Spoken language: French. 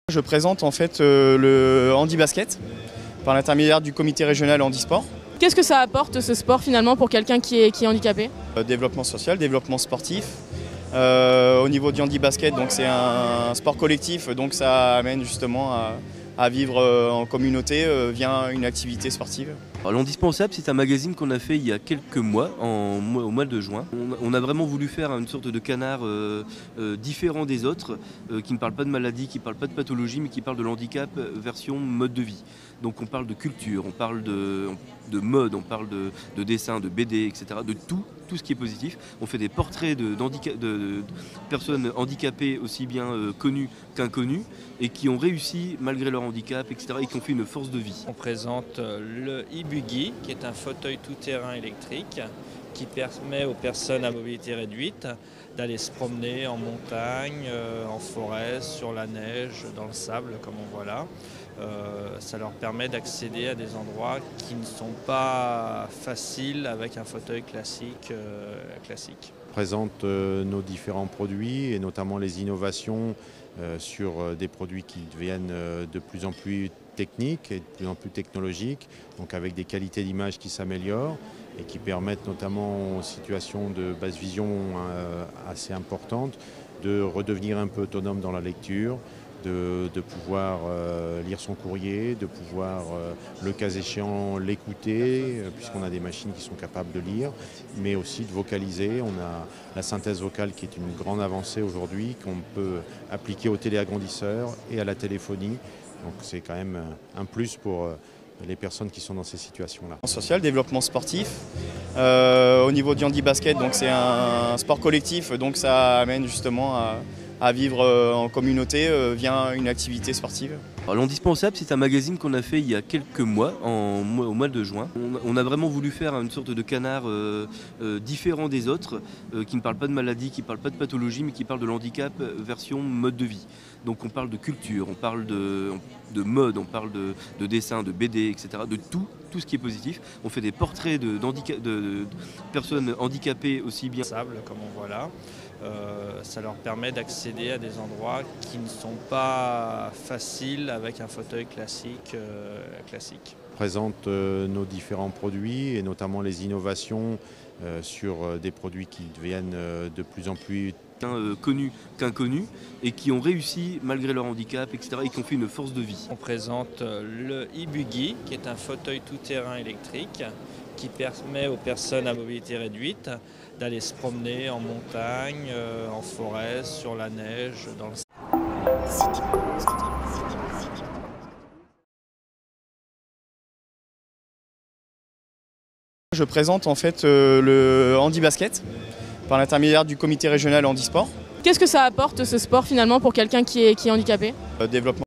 Je présente en fait le handi-basket par l'intermédiaire du comité régional handisport. Qu'est-ce que ça apporte ce sport finalement pour quelqu'un qui est handicapé? Développement social, développement sportif. Au niveau du handi-basket, donc c'est un sport collectif, donc ça amène justement à vivre en communauté via une activité sportive. L'Indispensable, c'est un magazine qu'on a fait il y a quelques mois, au mois de juin. On a vraiment voulu faire une sorte de canard différent des autres, qui ne parle pas de maladie, qui ne parle pas de pathologie, mais qui parle de l'handicap version mode de vie. Donc on parle de culture, on parle de mode, on parle de dessin, de BD, etc. De tout ce qui est positif. On fait des portraits de personnes handicapées aussi bien connues qu'inconnues et qui ont réussi malgré leur handicap, etc. et qui ont fait une force de vie. On présente le e-buggy, qui est un fauteuil tout-terrain électrique qui permet aux personnes à mobilité réduite d'aller se promener en montagne, en forêt, sur la neige, dans le sable, comme on voit là. Ça leur permet d'accéder à des endroits qui ne sont pas faciles avec un fauteuil classique. On présente nos différents produits et notamment les innovations sur des produits qui deviennent de plus en plus techniques et de plus en plus technologiques, donc avec des qualités d'image qui s'améliorent et qui permettent notamment aux situations de basse vision assez importantes de redevenir un peu autonome dans la lecture, de pouvoir lire son courrier, de pouvoir, le cas échéant, l'écouter, puisqu'on a des machines qui sont capables de lire, mais aussi de vocaliser. On a la synthèse vocale qui est une grande avancée aujourd'hui, qu'on peut appliquer au téléagrandisseur et à la téléphonie. Donc c'est quand même un plus pour les personnes qui sont dans ces situations-là. Social, développement sportif. Au niveau du handi-basket, donc c'est un sport collectif, donc ça amène justement à vivre en communauté via une activité sportive. L'Indispensable, c'est un magazine qu'on a fait il y a quelques mois, au mois de juin. On a vraiment voulu faire une sorte de canard différent des autres, qui ne parle pas de maladie, qui ne parle pas de pathologie, mais qui parle de l'handicap version mode de vie. Donc on parle de culture, on parle de mode, on parle de dessin, de BD, etc. De tout ce qui est positif. On fait des portraits de personnes handicapées aussi bien. Sable, comme on voit là. Ça leur permet d'accéder à des endroits qui ne sont pas faciles avec un fauteuil classique. On présente nos différents produits et notamment les innovations sur des produits qui deviennent de plus en plus connus qu'inconnus et qui ont réussi malgré leur handicap, etc. et qui ont fait une force de vie. On présente le e-buggy, qui est un fauteuil tout-terrain électrique qui permet aux personnes à mobilité réduite d'aller se promener en montagne, en forêt, sur la neige, dans le sable. Je présente en fait le handi-basket par l'intermédiaire du comité régional handisport. Qu'est-ce que ça apporte ce sport finalement pour quelqu'un qui est handicapé? Développement